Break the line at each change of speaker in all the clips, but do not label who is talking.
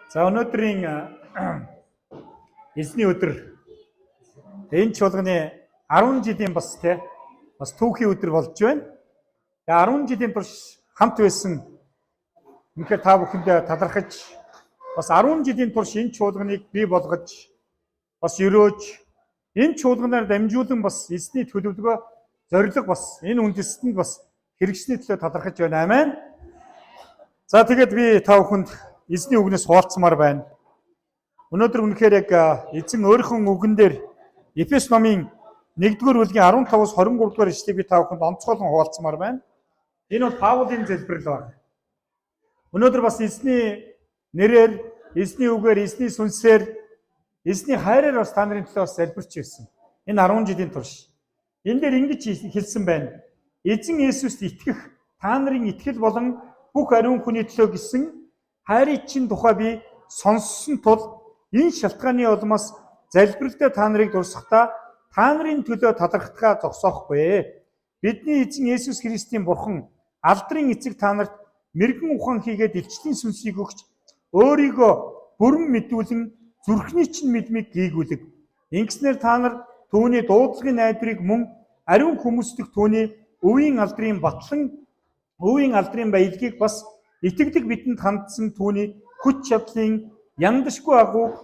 За өнөөдрийн эзний өдөр энэ чуулганы 10 жилийн бас түүхийн өдөр болж байна. Тэгээ 10 жилийн турш хамт байсан үнэхээр та бүхэндээ талархаж бас 10 жилийн турш энэ чуулганыг бий болгож бас өрөөж энэ чуулганаар дамжуулан бас эзний төлөвлөгөө зориг бас энэ үндэстэнд бас хэрэгжсэний төлөө талархаж байна. Амен. За тэгээд би та бүхэнд эзний үгнээс хуваалцмаар байна. Өнөөдөр үнэхээр яг эзэн өөрийнхөө үгэн дээр Эфес номын 1-р бүлгийн 15-аас 23-р ишлэгийг би та бүхэнд онцгойлон хуваалцмаар байна. Энэ бол Паулын залбирал байна. Өнөөдөр бас эзний нэрээр, эзний үгээр, эзний сүнсээр, эзний хайраар бас та нарын төлөө бас залбирч ирсэн. Энэ 10 жилийн турш. Энэ дээр ингэж хэлсэн байна. Эзэн Есүст итгэх, та нарын итгэл болон бүх ариун хүний төлөө гэсэн хайрын чинь тухай би сонссон тул энэ шалтгааны улмаас залбиралдаа та нарыг дурсахдаа та нарын төлөө талархахаа зогсоохгүй. Бидний эзэн Есүс Христийн Бурхан алдрын эцэг та нарт мэрэгэн ухаан хийгээд илчлийн сүнсийг өгч өөрийгөө бүрэн мэдүүлэн зүрхний чинь мэдмийг гийгүүлэг. Ингэснээр та нар түүний дуудлагын найдварыг мөн ариун хүмүүстэх түүний өвийн алдрын батлан өвийн алдрын баялагийг бас итгэдэг бидэнд хандсан түүний хүч чадлын яндашгүй агууг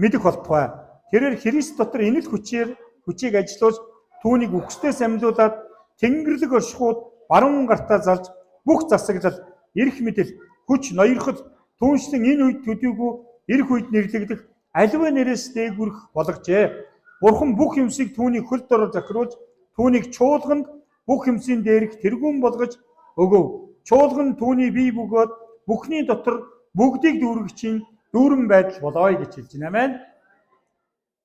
мэдэх болтугай. Тэрээр Христ дотор энэ л хүчийг ажиллуулж түүнийг үхсдээс амьлуулад Тэнгэрлэг оршихуйд баруун гартаа залж бүх засаглал, эрх мэдэл, хүч, ноёрхол, түүнчлэн энэ үед төдийгүй эрх үед нэрлэгдэх аливаа нэрээс дээгүрх болгожээ. Бурхан бүх юмсыг түүний хөл дороор захируулж түүнийг чуулганд бүх юмсийн дээрх тэргүүн болгож өгөв. Чуулган түүний бие бөгөөд бүхний дотор бүгдийг дүүргэгчийн дүүрэн байдал болоо гэж хэлж байна. Амен.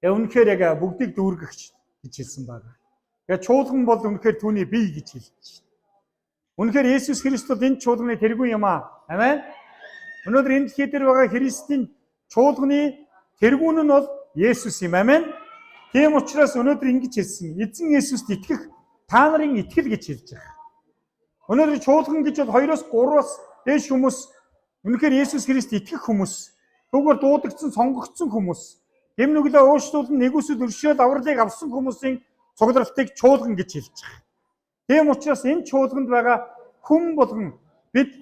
Үнэхээр яг бүгдийг дүүргэгч гэж хэлсэн байна. Тэгээ чуулган бол үнэхээр түүний бие гэж хэлж байна. Үнэхээр Есүс Христос энэ чуулганы тэргүүн юм аа. Амен. Өнөөдөр энэ дэлхий дээр байгаа Христийн чуулганы тэргүүн нь бол Есүс юм. Амен. Тийм учраас өнөөдөр ингэж хэлсэн. Эзэн Есүст итгэх та нарын итгэл гэж хэлж байгаа. Өнөөдөр чуулган гэж бол 2-оос 3-аас дээш хүмүүс үнэхээр Есүс Христ итгэх хүмүүс, түүгээр дуудагдсан, сонгогдсон хүмүүс, гэм нүглээ уушлуулан нэгүсэл өршөөл авралыг авсан хүмүүсийн цугларалтыг чуулган гэж хэлж байгаа. Тийм учраас энэ чуулганд байгаа хүн болгон бид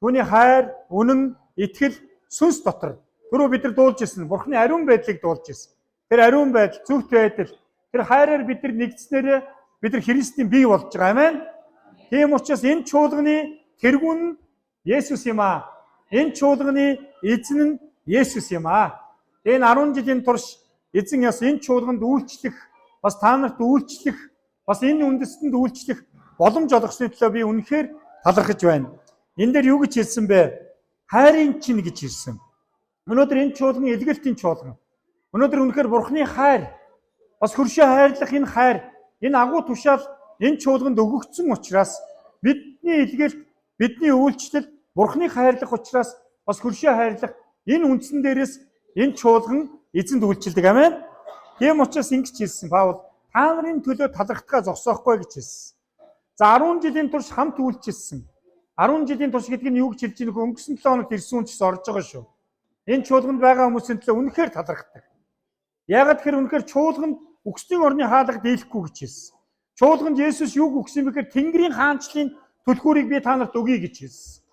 түүний хайр, үнэн, итгэл, сүнс дотор түрүү бид нар дуулж ирсэн Бурхны ариун байдлыг дуулж ирсэн. Тэр ариун байдал, зөвхт байдал, тэр хайраар бид нар нэгдснээр бид нар Христийн бие болж байгаа. Амен. Тийм учраас энэ чуулганы тэргүүн нь Есүс юм аа. Энэ чуулганы эзэн нь Есүс юм аа. Энэ 10 жилийн турш эзэн яс энэ чуулганд үйлчлэх, бас та нарт үйлчлэх, бас энэ үндэстэнд үйлчлэх боломж олгосны төлөө би үнэхээр талархаж байна. Энэ дээр юу гэж хэлсэн бэ? Хайрын чинь гэж хэлсэн. Өнөөдөр энэ чуулган илгээлтийн чуулган. Өнөөдөр үнэхээр Бурхны хайр, бас хөршөө хайрлах энэ хайр, энэ агуу тушаал энэ чуулганд өгөгдсөн учраас бидний илгээлт, бидний үйлчлэл Бурхныг хайрлах учраас бас хөршөө хайрлах энэ үндсэн дээрээс энэ чуулган эзэнд үйлчилдэг. Амен. Тийм учраас ингэж хэлсэн Паул, та нарын төлөө талархахаа зогсоохгүй гэж хэлсэн. За 10 жилийн турш хамт үйлчилсэн. 10 жилийн турш гэдэг нь юу гэж хэлж байгаа нөхөө өнгөрсөн 7 хоногт ирсэн хүн ч орж байгаа шүү. Энэ чуулганд байгаа хүмүүсийн төлөө үнэхээр талархдаг. Яагаад гэхээр үнэхээр чуулганд үхсдийн орны хаалга дийлэхгүй гэж хэлсэн. Чуулганд Есүс юуг өгсөн бэхээр Тэнгэрийн хаанчлалын түлхүүрийг би та нарт өгье гэж хэлсэн.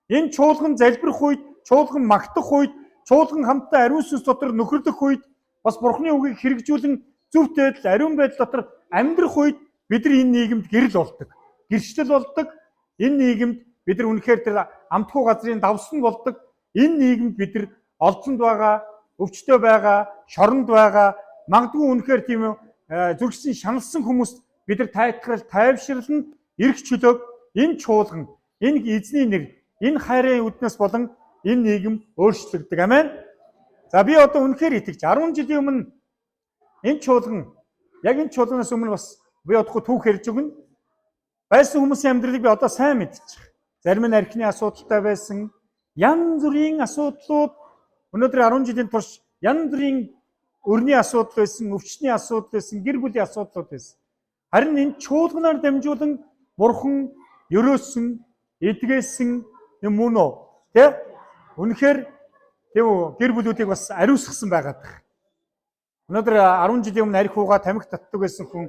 Энэ чуулган залбирх үед, чуулган магтах үед, чуулган хамтдаа ариун сүнс дотор нөхөрлөх үед, бас Бурхны үгийг хэрэгжүүлэн зөвхт байдал, ариун байдал дотор амьдрах үед бид нар энэ нийгэмд гэрэл болдог. Гэрчлэл болдог. Энэ нийгэмд бид нар үнэхээр тэр амтхуу газрын давсан болдог. Энэ нийгэмд бид нар олзонд байгаа, өвчтөй байгаа, шоронд байгаа, магадгүй үнэхээр тийм зүрхсэн шаналсан хүмүүст бид нар тайтгал, тайвширлан эрх чөлөөг энэ чуулган, энэ эзний нэр, энэ хайрын үднэс болон энэ нийгэм өөрчлөгдөг. Амен. За би одоо үнэхээр итгэж 10 жилийн өмнө энэ чуулган, яг энэ чуулганаас өмнө бас би одохгүй түүх ярьж өгнө. Байсан хүмүүсийн амьдралыг би одоо сайн мэдчих. Зарим нь архины асуудалтай байсан, янз бүрийн асуудлууд өнөөдөр 10 жилийн турш янз бүрийн өрний асуудал байсан, өвчтний асуудал байсан, гэр бүлийн асуудлууд байсан. Харин энэ чуулганаар дамжуулан Бурхан ерөөсөн, эдгээсэн юм уу? Тэ? Үнэхээр тийм үү? Гэр бүлүүдийг бас ариусгасан байгаад байна. Өнөөдөр 10 жилийн өмнө арх уугаа тамхи татдаг байсан хүн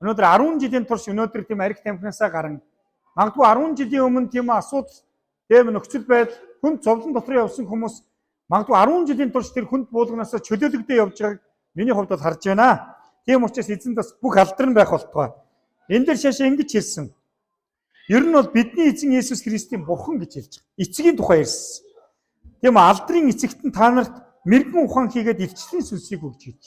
өнөөдөр 10 жилийн турш өнөөдөр тийм арх тамхинасаа гарan магадгүй 10 жилийн өмнө тийм асуудал тийм нөхцөл байдал хүнд зовлон дотор явсан хүмүүс магадгүй 10 жилийн турш тэр хүнд буулганаас чөлөөлөгдөө явж байгааг миний хувьд бол харж байна. Тийм учраас эзэнд бас бүх алдарн байх болтугай. Энэ дээр шашаа ингэж хэлсэн. Ер нь бол бидний эзэн Есүс Христийн бурхан гэж хэлж байгаа. Эцгийн тухай ярьсан. Тийм алдрын эцэгт нь та нарт мэрэгэн ухаан хийгээд илчлэлийн сүнсийг өгч гэж.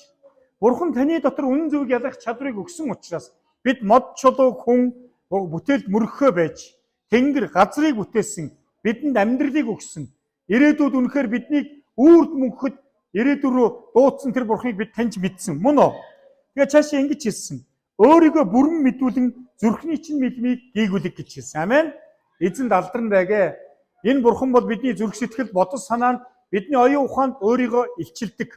Бурхан таны дотор үнэн зөвийг ялгах чадварыг өгсөн учраас бид мод чулуу хүн бүтээлд мөрөгхөө байж Тэнгэр газрыг бүтээсэн бидэнд амьдралыг өгсөн. Ирээдүйд үнэхээр биднийг үрд мөнхөд ирээдүй рүү дуудсан тэр бурханыг бид таньж мэдсэн. Мөн үү? Тэгээ цаашаа ингэж хэлсэн. Өөрийгөө бүрэн мэдүүлэн зүрхний чинь мэдмийг гийгүүлэг гэж хэлсэн. Амен. Эзэнд алдарн байгээ. Энэ бурхан бол бидний зүрх сэтгэл бодол санаанд бидний оюун ухаанд өөрийгөө илчилдэг.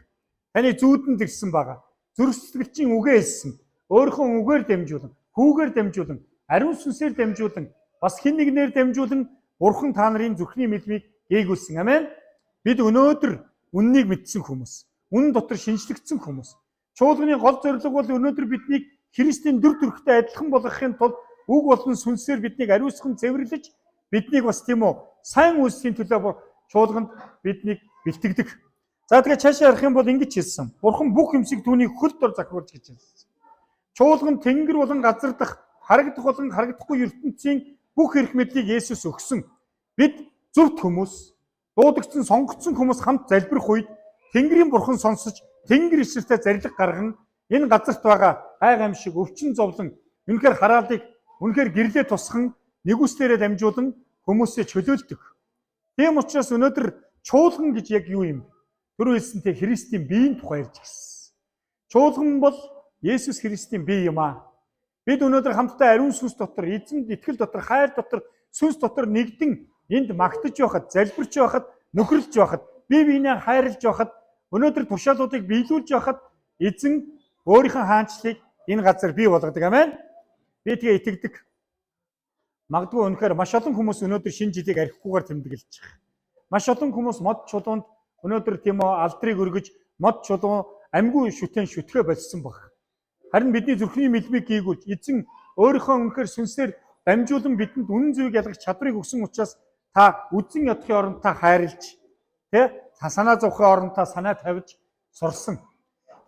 Таны зүүдэнд ирсэн байгаа. Зүрх сэтгэлчийн үгээ хэлсэн. Өөрийнхөө үгээр дамжуулан, хүүгээр дамжуулан, ариун сүнсээр дамжуулан, бас хэн нэгнээр дамжуулан бурхан та нарын зүрхний мэдмийг гээгүүлсэн. Амен. Бид өнөөдөр үннийг мэдсэн хүмүүс. Үнэн дотор шинжлэгдсэн хүмүүс. Чуулганы гол зорилго бол өнөөдөр биднийг Христийн дүр төрхтэй адилхан болгохын тулд үг болон сүнсээр биднийг ариусган цэвэрлэж биднийг бас тийм үү сайн үйлсийн төлөө чуулганд биднийг бэлтгэдэг. За тэгээ цаашаа ярих юм бол ингэж хэлсэн. Бурхан бүх юмсыг түүний хөл дор захиулж гэж хэлсэн. Чуулган тэнгэр болон газар дах харагдах болон харагдахгүй ертөнцийн бүх эрх мэдлийг Есүс өгсөн. Бид зөвхт хүмүүс, дуудагдсан, сонгогдсон хүмүүс хамт залбирх үед Тэнгэрийн бурхан сонсож, Тэнгэр ишрэлтэй зарилга гарган энэ газарт байгаа гай гамшиг, өвчин зовлон, үнэхээр хараалыг, үнэхээр гэрлээ тусхан нэгүслээрээ дамжуулан хүмүүсээ чөлөөлдөг. Тийм учраас өнөөдөр чуулган гэж яг юу юм бэ? Түрүү хэлсэнтэй Христийн биеийн тухай ярьж гисэн. Чуулган бол Есүс Христийн бие юм аа. Бид өнөөдөр хамтдаа ариун сүнс дотор, эзэнд итгэл дотор, хайр дотор, сүнс дотор нэгдэн энд магтаж байхад, залбирч байхад, нөхөрлж байхад, бие биенээ хайрлаж байхад, өнөөдөр тушаалуудыг биелүүлж байхад эзэн өөрийнхөө хаанчлалыг энэ газар бий болгодог. Амен. Би тэгээ итгэдэг. Магадгүй үнэхээр маш олон хүмүүс өнөөдөр шинэ жилийг архихгүйгээр тэмдэглэж байгаа. Маш олон хүмүүс мод чулуунд өнөөдөр тийм үү алдрыг өргөж мод чулуу амьгүй шүтэн шүтгэ болсон баг. Харин бидний зүрхний мэлмиг гийгүүлж эзэн өөрийнхөө үнэхээр сүнсээр дамжуулан бидэнд үнэн зөвийг ялгах чадварыг өгсөн учраас та үдэн ядахын оронд та хайрлж та санаа зовхын оронд та санаа тавьж сурсан.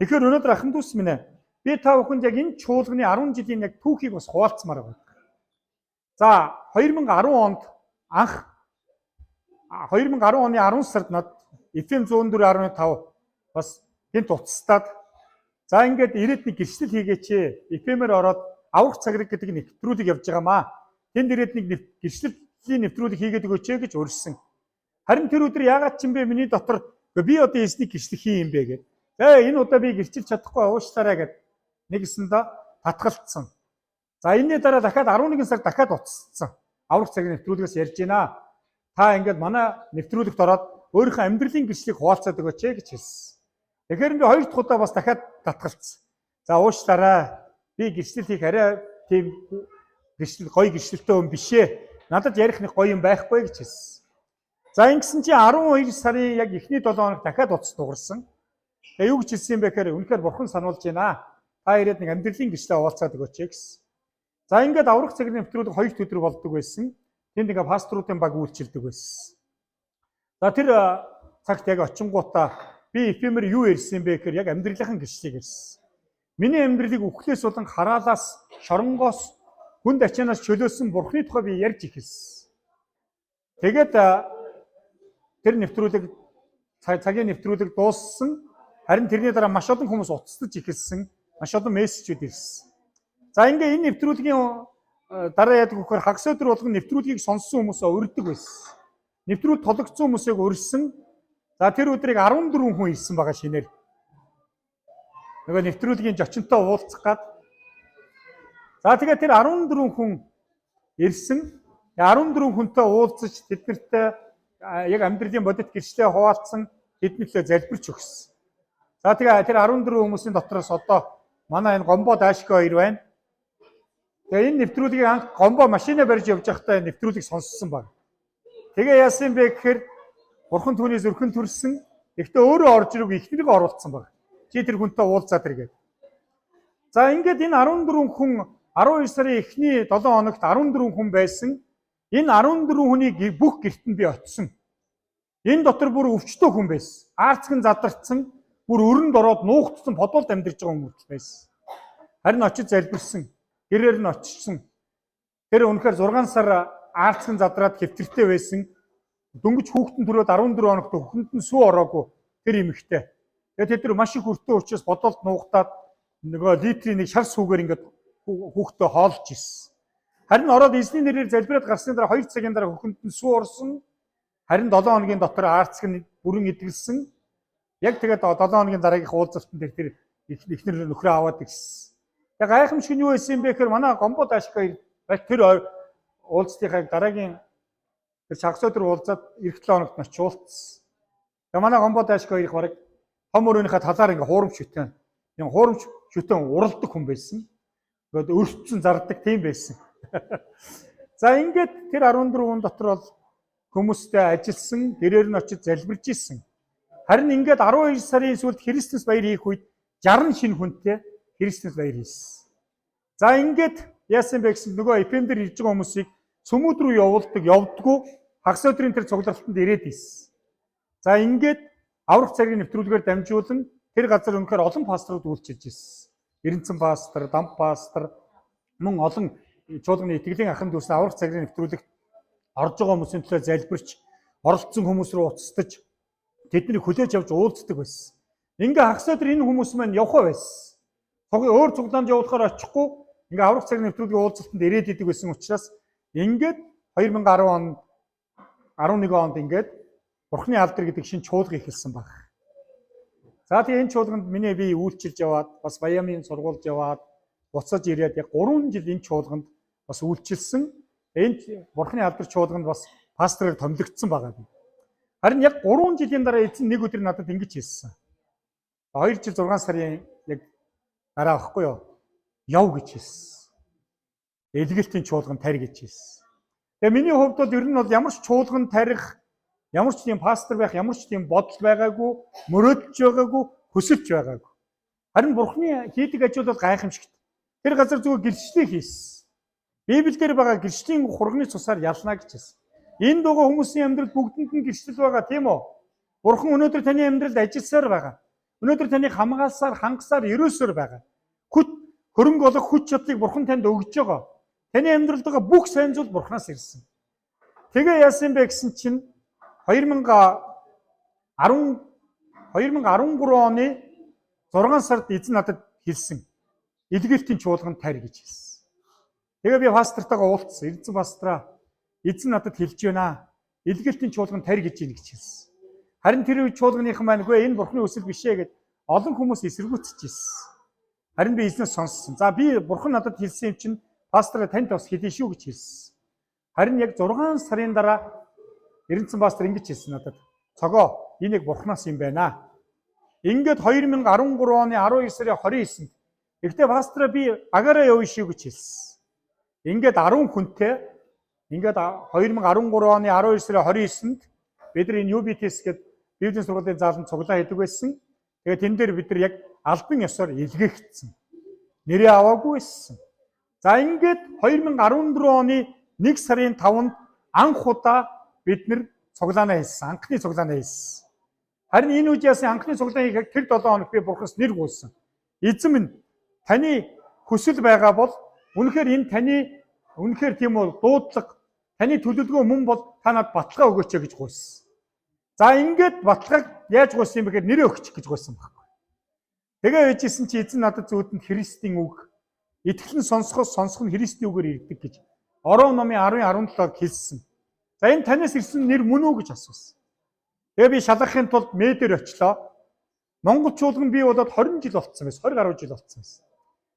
Тэгэхээр өнөөдөр ахын дүүс минь ээ би та бүхэнд яг энэ чуулганы 10 жилийн яг түүхийг бас хуваалцмаар байна. За 2010 онд анх 2010 оны 10 сард над FM 104.5 бас гинт уцстаад за ингээд ирээд нэг гэрчлэл хийгээч. FM-ээр ороод аврах цаграг гэдэг нэвтрүүлэг явж байгаамаа. Тэнд ирээд нэг гэрчлэлийн нэвтрүүлэг хийгээд өгөөч гэж урьсан. Харин тэр өдөр яагаад ч юм бэ миний дотор би одоо эзнийг гэрчлэх юм бэ гэдэг. Энэ удаа би гэрчилж чадахгүй уушлаарай гэд нэгсэндээ татгалцсан. За энэний дараа дахиад 11 сар дахиад уцсан. Аврах цагийн нэвтрүүлгээс ярьж байна. Та ингээд манай нэвтрүүлэгт ороод өөрийнхөө амьдралын гэрчлэлийг хуваалцаад өгөөч гэж хэлсэн. Тэгэхээр би хоёр дахь удаа бас дахиад татгалцсан. За уушлаарай. Би гэрчлэл хийх арай тийм гэрчлэл гоё гэрчлэлтэй хүн биш ээ. Надад ярих нэг гоё юм байхгүй гэж хэлсэн. За ингэсэн чи 12 сарын яг эхний 7 хоног дахиад уц дуурсан. Тэгээ юу гэж хэлсэн юм бэ гэхээр үнэхээр бурхан сануулж байна. Та ирээд нэг амьдралын гэрчлэлээ хуваалцаад өгөөч гэсэн. За ингээд аврах цагийн нэвтрүүлэг 2 өдөр болдог байсан. Тэнд ингээ пасторуудын баг үйлчилдэг байсан. За тэр цагт яг очингуудаа би FM-ээр юу ярьсан бэ гэхээр яг амьдралынхан гэрчлэлийг ярьсан. Миний амьдралыг үхлээс болон хараалаас, шоронгоос, хүнд ачаанаас чөлөөсөн бурхны тухай би ярьж эхэлсэн. Тэгээд тэр нэвтрүүлэг цагийн нэвтрүүлэг дууссан. Харин тэрний дараа маш олон хүмүүс уцтаж эхэлсэн. Маш олон мессежүүд ирсэн. За ингээ энэ нэвтрүүлгийн дараа яадаг вөхөр хагас өдөр болгон нэвтрүүлгийг сонссон хүмүүсээ урьддаг байсан. Нэвтрүүлэг тоглогдсон хүмүүсийг урьсан. За тэр өдрийг 14 хүн ирсэн байгаа шинээр. Нөгөө нэвтрүүлгийн зочинтой уулзах гад. За тэгээ тэр 14 хүн ирсэн. 14 хүнтэй уулзаж тэднэртэй яг амьдралын бодит гэрчлэлээ хуваалцсан тэднэртэй залбирч өгсөн. За тэгээ тэр 14 хүмүүсийн дотроос одоо манай энэ гомбо даашгүй хоёр байна. Тэгээ энэ нэвтрүүлгийг анх гомбо машинаа барьж явж байхдаа нэвтрүүлгийг сонссон баг. Тэгээ яасан бэ гэхээр бурхан түүний зүрхэн төрсөн. Гэхдээ өөрөө орж ирээгүй ихнэрийг оруулсан баг. Чи тэр хүнтэй уулзаад иргээд. За ингээд энэ 14 хүн 12 сарын эхний 7 хоногт 14 хүн байсан. Энэ 14 хүний бүх гэрт нь би очисон. Энэ дотор бүр өвчтөө хүн байсан. Аарцгэн задарцсан, бүр өрөнд ороод нуугдсан подолд амьдарч байгаа хүмүүс байсан. Харин очиж залбирсан. Гэрээр нь очсон. Тэр үнэхээр 6 сар аарцгэн задраад хэвтэртэй байсан. Дөнгөж хүүхдэн төрөөд 14 хоногт хүүхэнд нь сүү ороогүй тэр эмэгтэй. Тэгээд тэд нар маш их өртөө учраас бодолд нуугдаад нөгөө литрийн нэг шар сүүгээр ингээд хүүхдээ хоолж ирсэн. Харин ороод эзний нэрээр залбираад гарсны дараа 2 цагийн дараа хүүхэнд нь сүү орсон. Харин 7 хоногийн дотор аарцг нь бүрэн эдгэлсэн. Яг тэгээд 7 хоногийн дараагийнх уулзалтанд тэр ихнэр нөхрөө аваад ирсэн. Яг гайхамшиг нь юу байсан юм бэ гэхээр манай гомбо даашка тэр уулзтынхаа дараагийн тэр шагас өдөр уулзаад эх 7 хоногт нь очиулцсан. Тэгээ манай гомбо даашка хоёрыг бараг том өрөөнийхөө талаар ингээ хуурамч шүтэн. Юм хуурамч шүтэн уралдаг хүн байсан. Ингээд өртсөн зардаг тийм байсан. За ингээд тэр 14 хүн дотор бол хүмүүстэй ажилласан, гэрээр нь очиж залбирж исэн. Харин ингээд 12 сарын сүүлд Христэс баяр хийх үед 60 шинэ хүнтэй Христэс баяр хийсэн. За ингээд яасан бэ гэсэн нөгөө эпендер ирж байгаа хүмүүсийг сүмүүд рүү явдаггүй хагас өдрийн тэр цуглаалтанд ирээд ийсэн. За ингээд аврах цагийн нэвтрүүлгээр дамжуулан тэр газар өнөхөр олон пасторууд үйлчилж ийсэн. Эренцэн пастор, Дам пастор, мөн олон чуулганы итгэлийн ахын дүүс аврах цагийн нэвтрүүлэгт орж байгаа хүмүүсийн төлөө залбирч, оролцсон хүмүүс рүү уцтаж тэднийг хүлээж авч уулздаг байсан. Ингээ хагас өдөр энэ хүмүүс маань явхаа байсан. Өөр цуглаанд явуулахаар очихгүй ингээ аврах цагийн нэвтрүүлгийн уулзалтанд ирээд идэг байсан учраас ингээд 2010 онд 11 онд ингээд Бурхны алдар гэдэг шинэ чуулга эхэлсэн баг. За тэгээ энэ чуулганд миний би үйлчилж яваад бас Баямын сургуульд яваад буцаж ирээд яг 3 жил энэ чуулганд бас үйлчилсэн. Энэ Бурхны алдар чуулганд бас пасторыг томилогдсон байгаа би. Харин яг 3 жилийн дараа эзэн нэг өдөр надад ингэж хэлсэн. 2 жил 6 сарын яг дараа ахгүй юу? Яв гэж хэлсэн. Элгэлтийн чуулган тарь гэж хэлсэн. Тэгээ миний хувьд бол ер нь бол ямар ч чуулган тарих, ямар ч тийм пастор байх, ямар ч тийм бодол байгаагүй, мөрөөдж байгаагүй, хүсэлж байгаагүй. Харин Бурхны хийдэг ажил бол гайхамшигт. Тэр газар зүгээр гэрчлэлээ хийсэн. Библиэлд байгаа гэрчлийн хурганы цусаар ялна гэж хэлсэн. Энд байгаа хүмүүсийн амьдрал бүгдэнд нь гэрчлэл байгаа тийм үү? Бурхан өнөөдөр таны амьдралд ажилласаар байгаа. Өнөөдөр таныг хамгаалсаар, хангасаар, ерөөсөөр байгаа. Хөрөнгө олох хүч чадлыг Бурхан танд өгж байгаа. Таны амьдралд байгаа бүх сайн зүйл Бурханаас ирсэн. Тэгээ яасан бэ гэсэн чинь 2013 оны 6 сард эзэн надад хэлсэн. Илгээлтийн чуулган тарь гэж хэлсэн. Тэгээ би пастортойгоо уулзсан. Эрдэнэ пастраа эзэн надад хэлж байна. Илгээлтийн чуулган тарь гэж ийн гэж хэлсэн. Харин тэр үе чуулганыхан маань үгүй энэ Бурхны үсэл биш ээ гэд олон хүмүүс эсэргүүцэж ирсэн. Харин би эзнээс сонссон. За би Бурхан надад хэлсэн юм чинь пастраа танд бас хэлье шүү гэж хэлсэн. Харин яг 6 сарын дараа Эренцэн пастор ингэж хэлсэн надад. Цогоо энийг Бурханаас юм байна. Ингээд 2013 оны 12 сарын 29-нд ихтэй пастраа би агаараа явна шүү гэж хэлсэн. Ингээд 10 хүнтэй ингээд 2013 оны 12 сарын 29-нд бид нар энэ UBTS гэдэг Библийн сургуулийн зааланд цуглаа хийдэг байсан. Тэгээд тэн дээр бид нар яг албан ёсоор илгээгдсэн. Нэрээ аваагүй байсан. За ингээд 2014 оны 1 сарын 5-нд анх удаа бид нар цуглаанаа хийсэн. Анхны цуглаанаа хийсэн. Харин энэ үед яасан анхны цуглаан хийхэд тэр 7 хоног би Бурханаас нэр гуйсан. Эзэн минь таны хүсэл байгаа бол үнэхээр энэ таны үнэхээр тийм бол дуудлага таны төлөвлөгөө мөн бол та надад баталгаа өгөөч гэж гуйсан. За ингээд баталгааг яаж гуйсан юм бэ гэхээр нэрээ өгчих гэж гуйсан байхгүй. Тэгээ ээжсэн чи эзэн надад зүйдэнд Христийн үг итгэлэн сонсох нь Христийн үгээр ирдэг гэж Орон номын 10:17-д хэлсэн. За энэ танаас ирсэн нэр мөн үү гэж асуусан. Тэгээ би шалгахын тулд медээр очлоо. Монгол чуулган бий болоод 20 жил болцсон байсан. 20 гаруй жил болцсон байсан.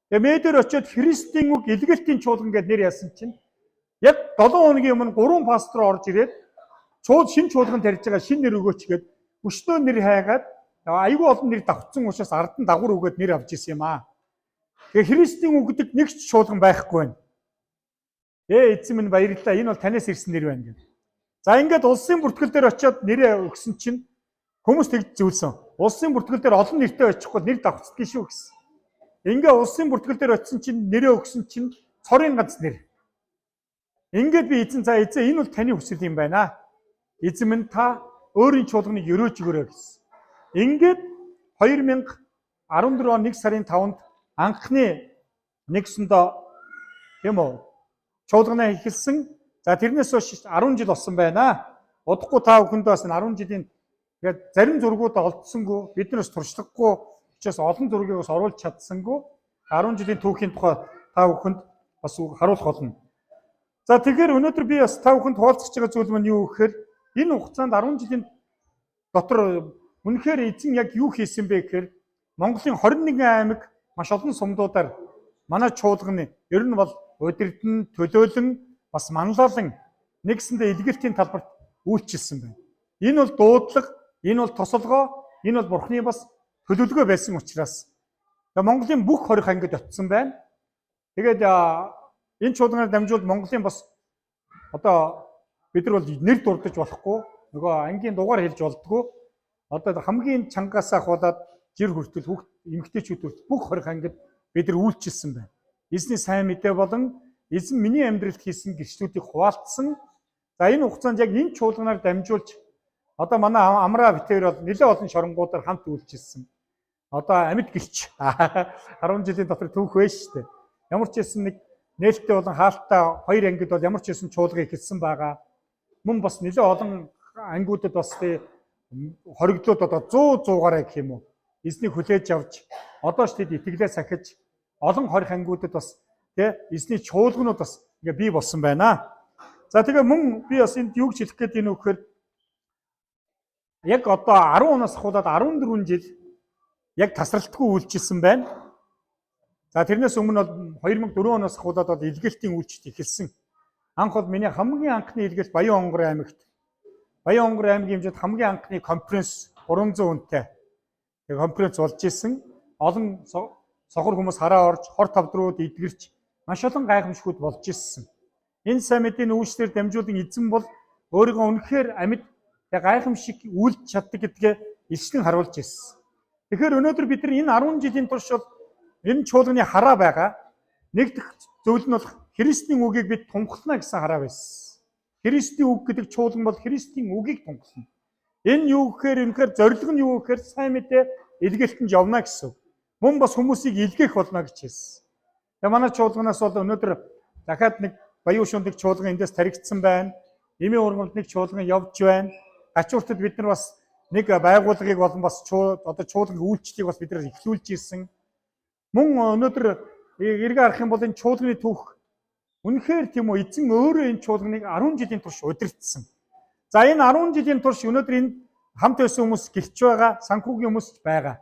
Тэгээ медээр очиод Христийн үг илгээлтийн чуулган гэдээ нэр яасан чинь яг 7 хоногийн өмнө 3 пастор орж ирээд шинэ чуулган тарьж байгаа шинэ нэр өгөөч гээд өшнөө нэр хайгаад айгүй олон нэр давтсан учраас ард нь дагвар өгөөд нэр авч ирсэн юм аа. Тэгээ Христийн үг гэдэг нэг ч чуулган байхгүй байна. Эзэн минь баярлалаа. Энэ бол танаас ирсэн нэр байна гэдэг. За ингээд улсын бүртгэл дээр очиод нэрээ өгсөн чинь Хүмүүс тэгж зүйлсэн. Улсын бүртгэл дээр олон нэртэй очихгүй нэр давхцдгийг шүү гэсэн. Ингээ улсын бүртгэл дээр очисон чинь нэрээ өгсөн чинь цорын ганц нэр. Ингээд би эзэн энэ бол таны хүсэл юм байна. Эзэн минь та өөрийн чуулганыг өрөөж өгөөрэй гэсэн. Ингээд 2014 он 1 сарын 5-нд анхны нэгсэндээ тийм үү чуулганаа эхэлсэн. За тэрнээс хойш 10 жил болсон байна. Удахгүй та бүхэнд бас 10 жилийн тэгээд зарим зургуудаа олдсонгүй, биднээс туршлагагүй учраас олон зургийг бас оруулж чадсангүй 10 жилийн түүхийн тухай та бүхэнд бас харуулах болно. За тэгэхээр өнөөдөр би бас та бүхэнд хуваалцах байгаа зүйл маань юу гэхээр энэ хугацаанд 10 жилийн дотор үнэхээр эзэн яг юу хийсэн бэ гэхээр Монголын 21 аймаг маш олон сумдуудаар манай чуулганы ер нь бол удирдан, төлөөлөн, бас манлайлан нэгсэндээ илгээлтийн талбарт үйлчилсэн байна. Энэ бол дуудлага, энэ бол тусалгоо, энэ бол Бурхны бас төлөвлөгөө байсан учраас Монголын бүх 20 ангид очсон байна. Тэгээд энэ чуулганаар дамжуулж Монголын бас одоо бид нар бол нэр дурдж болохгүй, нөгөө ангийн дугаар хэлж болдгоо. Одоо хамгийн чангаасаа хулаад жир хүртэл хүүхд эмэгтэйчүүд хүртэл бүх 20 ангид бид нар үйлчилсэн байна. Эзний сайн мэдээ болон эзэн миний амьдралд хийсэн гэрчлүүдийг хуваалцсан. За энэ хугацаанд яг энэ чуулганаар дамжуулж одоо манай амраа битээр бол нэлээд олон шоронгуудаар хамт үйлчилсэн. Одоо амьд гэлч 10 жилийн дотор түүх байж штэ. Ямар ч байсан нэг нээлттэй болон хаалттай 2 ангид бол ямар ч байсан чуулгыг эхэлсэн байгаа. Мөн бас нэлээд олон ангиудад бас хоригдлууд одоо 100-100-аараа гэх юм уу. Эзнийг хүлээж авч одоо ч тэд итгэлээ сахиж олон 20 ангиудад бас эзний чуулганууд бас ингээ бий болсон байна. За тэгээ мөн би бас энд юу гэж хэлэх гээд энэ өгөхөр яг одоо 10 оноос ахуулаад 14 жил яг тасралтгүй үйлчилсэн байна. За тэрнээс өмнө бол 2004 оноос ахуулаад бол илгээлтийн үйлчлэлт эхэлсэн. Анх бол миний хамгийн анхны илгээлт Баян Онгор аймагт. Баян Онгор аймгийн хэмжээнд хамгийн анхны конференс 300 хүнтэй. Тэгээ конференц болж исэн. Олон сохор хүмүүс хараа орж, хор тавдрууд эдгэрч маш олон гайхамшгууд болж исэн. Энэ сайн мэдээний үйлчлэлээр дамжуулан эзэн бол өөрийгөө үнэхээр амьд гайхамшиг үйлдэж чаддаг гэдгээ илчлэн харуулж ирсэн. Тэгэхээр өнөөдөр бид нар энэ 10 жилийн турш бол энэ чуулганы хараа байгаа. Нэгдэх зөвлөл нь бол Христийн үгийг бид тунхлана гэсэн хараа байсан. Христийн үг гэдэг чуулган бол Христийн үгийг тунхлана. Энэ юу гэхээр үнэхээр зорилго нь юу гэхээр сайн мэдээ илгээлтэнд явна гэсэн. Мөн бас хүмүүсийг илгээх болно гэж хэлсэн. Тэгээ манай чуулганаас бол өнөөдөр дахиад нэг Баян шундаг чуулган эндээс таригдсан байна. Эмийн ургамалд нэг чуулган явж байна. Гачууртад бид нар бас нэг байгууллагыг болон бас одоо чуулганы үйлчлэлийг бас бид нар эхлүүлж ирсэн. Мөн өнөөдөр эргээ харах юм бол энэ чуулганы түүх үнэхээр тийм үү эзэн өөрөө энэ чуулганыг 10 жилийн турш удирдсан. За энэ 10 жилийн турш өнөөдөр энэ хамт байсан хүмүүс гэрч байгаа, санхүүгийн хүмүүс байгаа.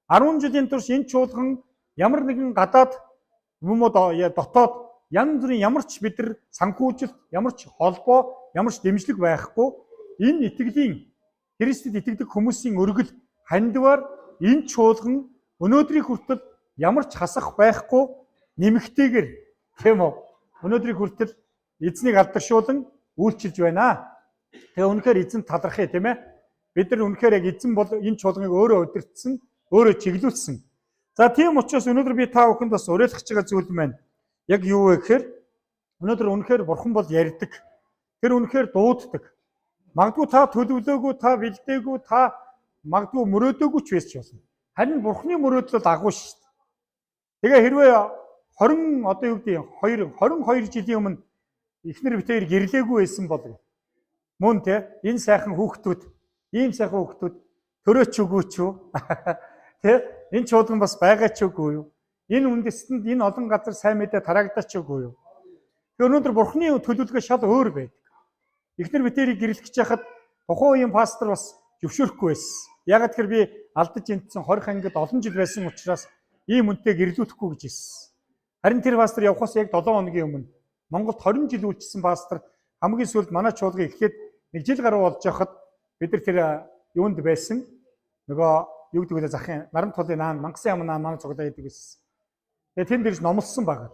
10 жилийн турш энэ чуулган ямар нэгэн гадаад хүмүүд дотоод янз бүрийн ямар ч бид нар санхүүжилт, ямар ч холбоо, ямар ч дэмжлэг байхгүй энэ итгэлийн Христэд итгэдэг хүмүүсийн өргөл хандвар энэ чуулган өнөөдрийн хүртэл ямар ч хасах байхгүй нэмэгтэйгэр тийм үү өнөөдрийн хүртэл эзнийг алдаршуулан үйлчилж байна. Тэгээ үнэхээр эзэн талархъя тийм ээ. Бид нар үнэхээр яг эзэн бол энэ чуулганыг өөрөө удирдсан, өөрөө чиглүүлсэн. За тийм учраас өнөөдөр би та бүхэнд бас уриалгах байгаа зүйл маань яг юу вэ гэхээр өнөөдөр үнэхээр бурхан бол ярьдаг. Тэр үнэхээр дууддаг. Магадгүй та төлөвлөөгүй, та бэлдээгүй, та магадгүй мөрөөдөөгүй ч байж болно. Харин бурханы мөрөөдөл агуу шүү дээ. Тэгээ хэрвээ 20 одоо юу гэдэг 22 жилийн өмнө эхнэр битээр гэрлээгүй байсан бол мөн те энэ сайхан хүүхдүүд, ийм сайхан хүүхдүүд төрөөч үгүй ч юу? Тэ энэ чуулган бас байгаа ч үгүй юу? Энэ үндэстэнд энэ олон газар сайн мэдээ тараагдаач үгүй юу? Тэгээ өнөөдөр бурханы төлөвлөгөө шал өөр байдаг. Эхнэр битээрийг гэрлэж яхад тухайн үеийн пастор бас зөвшөөрөхгүй байсан. Яг тэгэхээр би алдаж энтсэн 20 ангид олон жил байсан учраас ийм үнэтэй гэрлүүлэхгүй гэж хэлсэн. Харин тэр пастор явхаас яг 7 хоногийн өмнө Монголд 20 жил үйлчилсэн пастор хамгийн сүүлд манай чуулгыг эхлээд 1 жил гаруй болж байхад бид нар тэр юунд байсан нөгөө юу гэдэг вэ захын наран тулын наан мангасан ям наан маань цуглаа гэдэг байсан. Тэгээ тэнд ирж номлосон байгаа.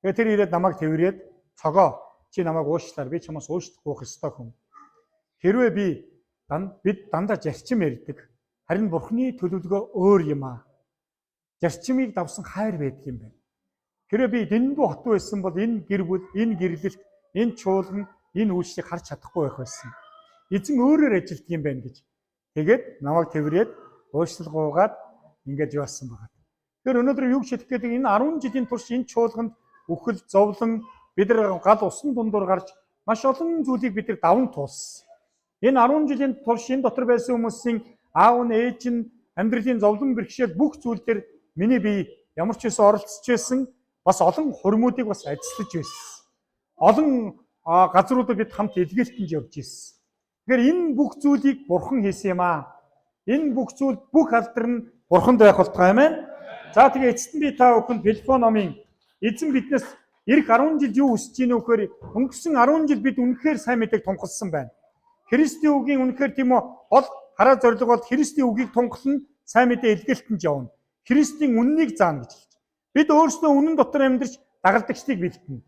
Тэгээ тэр ирээд намайг тэрвэрэд цогоо чи намайг уушлаар би чамаас уушлах гоох ёстой хүн. Хэрвээ би бид дандаа зарчим ярьдаг. Харин Бурхны төлөвлөгөө өөр юм аа. Зарчмыг давсан хайр байдаг юм байна. Хэрвээ би дэндүү хот байсан бол энэ гэр бүл, энэ гэрлэлт, энэ чуулган, энэ үйлчлэгийг харж чадахгүй байх байсан. Эзэн өөрөөр ажилтг юм байна гэж. Тэгээд намайг тэрвэрэд уушлалгуугаад ингэж яваасан байна. Тэгэхээр өнөөдөр юу гэж хэлэх гээд энэ 10 жилийн турш энэ чуулганд үхэл, зовлон бид нар гал усан дундуур гарч маш олон зүйлийг бид нар даван туулсан. Энэ 10 жилийн турш энэ дотор байсан хүмүүсийн аав нь, ээж нь, амьдралын зовлон бэрхшээл бүх зүйл дээр миний бие ямар ч байсан оролцож байсан. Бас олон хурмуудыг бас ажиллаж байсан. Олон газруудад бид хамт илгээлтэнд явж байсан. Тэгэхээр энэ бүх зүйлийг Бурхан хийсэн юм аа. Энэ бүх зүйл бүх алдар нь Бурханд байх болтугай амин. За тэгээ эцэст нь би та бүхэнд Филиппо номын эзэн биднээс эх 10 жил юу өсөж ийн вөхөр өнгөрсөн 10 жил бид үнэхээр сайн мэдээг тунхагласан байна. Христийн үгийн үнэхээр тийм үү гол хараа зорилго бол Христийн үгийг тунхаглан сайн мэдээ илгээлтэнд явна. Христийн үннийг заана гэж хэлж. Бид өөрсдөө үнэн дотор амьдарч дагалдагчдыг бэлтэнэ.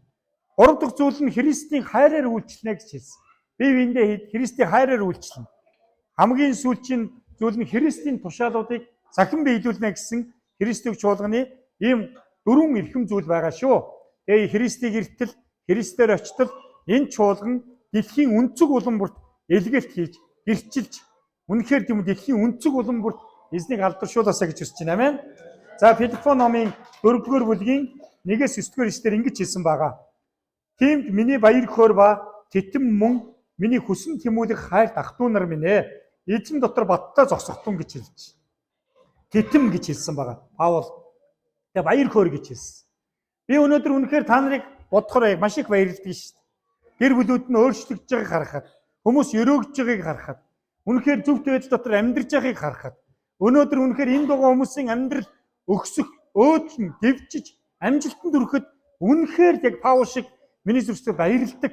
Гурав дахь зүйл нь Христийн хайраар үйлчлэнэ гэж хэлсэн. Бие биендээ Христийн хайраар үйлчлэнэ. Хамгийн сүүлчийн зүйл нь Христийн тушаалуудыг захин биелүүлнэ гэсэн Христийн чуулганы ийм дөрвөн эрхэм зүйл байгаа шүү. Тэгээ Христийг эртэл, Христээр очтол энэ чуулган дэлхийн өнцөг улам бүрт илгээлт хийж, гэрчилж үнэхээр тийм дэлхийн өнцөг улам бүрт эзнийг алдаршуулаасаа гэж хүсэж байна. Амен. За Филиппо номын 4-р бүлгийн 1-9-р эшлэлээр ингэж хэлсэн байгаа. Тиймд миний баяр хөөр ба титэм мөн миний хүсэн тэмүүлэх хайр дахтуу нар минь ээ. Эзэн дотор баттай зогсохтун гэж хэлж. Титэм гэж хэлсэн байгаа. Паул. Тэгээ баяр хөөр гэж хэлсэн. Би өнөөдөр үнэхээр та нарыг бодохоор маш их баярлалдаг шүү дээ. Гэр бүлүүд нь өөрчлөгдөж байгааг харахад, хүмүүс өрөөгдөж байгааг харахад, үнэхээр зөвхт байдал дотор амьдарч байгааг харахад, өнөөдөр үнэхээр энэ дугаа хүмүүсийн амьдрал өгсөх, өөдлөн, дэвжиж, амжилтанд хүрэхэд үнэхээр яг Паул шиг миний зүрхсээ баярлалдаг.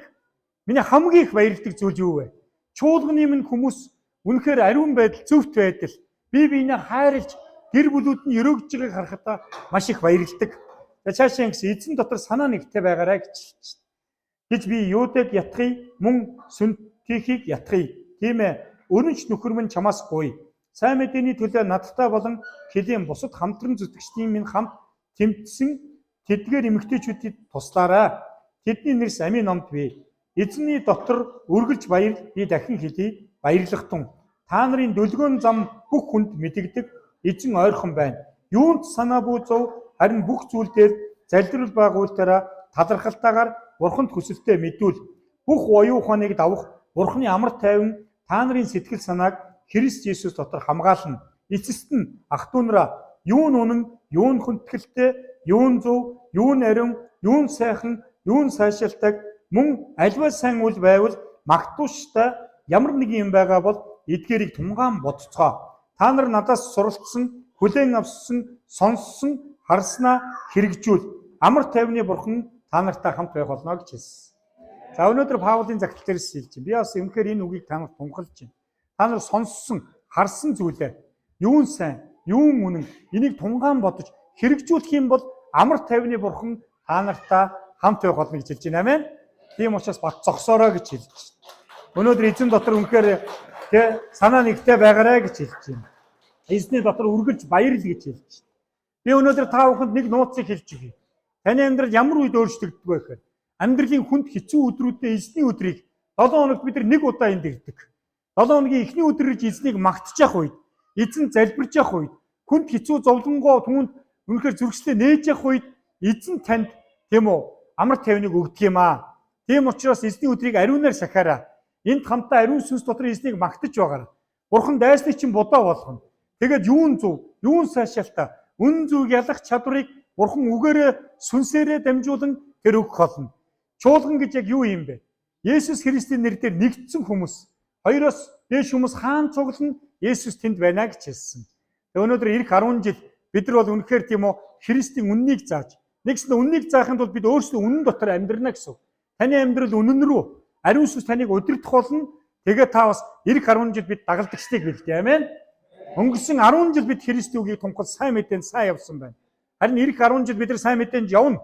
Миний хамгийн их баярлалдаг зүйл юу вэ? Чуулганы минь хүмүүс үнэхээр ариун байдал, зөвхт байдал, бие биенээ хайрлж, гэр бүлүүд нь өрөөгдөж байгааг харахад маш их баярлалдаг. Цаашаа гэсэн эзэн дотор санаа нэгтэй байгаарай гэж хэлж байна. Гэж би юудаг ятхыг мөн сүнтихийг ятхыг. Тийм ээ. Өрнөч нөхөр минь чамаас гуй. Сайн мэдээний төлөө надтай болон хэлийн бусад хамтран зүтгэгчдийн минь хамт тэмцсэн тэдгээр эмэгтэйчүүдийг туслаарай. Тэдний нэрс амийн номд бий. Эзний дотор үргэлж баяр би дахин хэлий баярлахтун. Та нарын дүлгөөн зам бүх хүнд мэдэгдэг эзэн ойрхон байна. Юунд санаа бүү зов харин бүх зүйл дээр залбирал байгуултаараа талархалтайгаар Бурханд хүсэлтэд мэдүүл. Бүх оюун ухааныг давах Бурханы амар тайван та нарын сэтгэл санааг Христ Есүс дотор хамгаална. Эцэст нь ах トゥ нараа юу нь үнэн, юу нь хүндэтгэлтэй, юу нь зөв, юу нь ариун, юу нь сайхан, юу нь сайшаалтайг мөн альва сайн үйл байвал магтууштай ямар нэг юм байгаа бол эдгээрийг тунгаан бодцгоо. Та нар надаас суралцсан, хүлээн авсан, сонссон, харснаа хэрэгжүүл. Амар тайвны Бурхан та нартай хамт байх болно гэж хэлсэн. За өнөөдөр Паулын загтал дээрс хэлж байна. Би бас үнэхээр энэ үгийг та нарт тунхалж байна. Та нар сонссон, харсан зүйлээ юун сайн, юун үнэн энийг тунгаан бодож хэрэгжүүлэх юм бол амар тайвны Бурхан та нартай хамт байх болно гэж хэлж байна. Амен. Тийм учраас бат зогсоорой гэж хэлж байна. Өнөөдөр эзэн дотор үнэхээр санаа нэгтэй байгаарай гэж хэлж байна. Эзний дотор үргэлж баярл гэж хэлж байна. Би өнөөдөр та бүхэнд нэг нууцыг хэлж өгье. Таны амьдрал ямар үед өөрчлөгддөг вэ гэхээр амьдралын хүнд хэцүү өдрүүдээ эзний өдрийг 7 хоногт бид нэг удаа энд ирдэг. 7 хоногийн эхний өдрөж эзнийг магтж явах үед, эзэн залбирж явах үед, хүнд хэцүү зовлонгоо түүнд үнэхээр зүрхсэлээ нээж явах үед эзэн танд тийм үү амар тайвныг өгдөг юм аа. Тийм учраас эзний өдрийг ариунаар сахаараа. Энд хамтаа ариун сүнс дотор эзнийг магтаж байгаарай. Бурхан дайсныг чинь бодоо болгоно. Тэгээд юун зөв, юун сайшаалтай, үн зүг ялах чадварыг Бурхан үгээрээ сүнсээрээ дамжуулан тэр өгөх болно. Чуулган гэж яг юу юм бэ? Есүс Христийн нэрээр нэгдсэн хүмүүс. Хоёроос дээш хүмүүс хаан цуглана, Есүс тэнд байна гэж хэлсэн. Өнөөдөр ирэх 10 жил бид нар бол үнэхээр тийм үү Христийн үннийг зааж, нэгсэнд үннийг заахын тулд бид өөрсдөө үнэн дотор амьдрна гэсэн. Таны амьдрал үнэн рүү ариун сүнс таныг удирдах болно. Тэгээд та бас ирэх 10 жил бид дагалдагчдыг бэлдээ. Амен. Өнгөрсөн 10 жил бид Христийн үгийг тунхал сайн мэдээнд сайн явсан байна. Харин ирэх 10 жил бид нар сайн мэдээнд явна.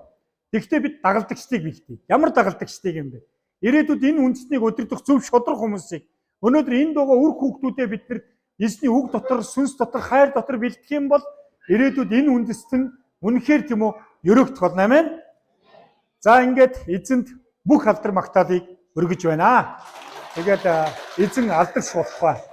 Тэгвэл бид дагалдагчдыг бэлдээ. Ямар дагалдагчдыг юм бэ? Ирээдүйд энэ үндэснийг удирдах зөв шудраг хүмүүсийг Өнөөдөр энэ дуугаа үр хүүхдүүдээ бид нар эзний үг дотор, сүнс дотор, хайр дотор бэлтгэх юм бол ирээдүйд энэ үндэст нь үнэхээр тийм үү өрөөгдөх болно. Амен. За ингээд эзэнд бүх алдар магтаалыг өргөж байна. Тэгээд эзэн алдар шуулах ба.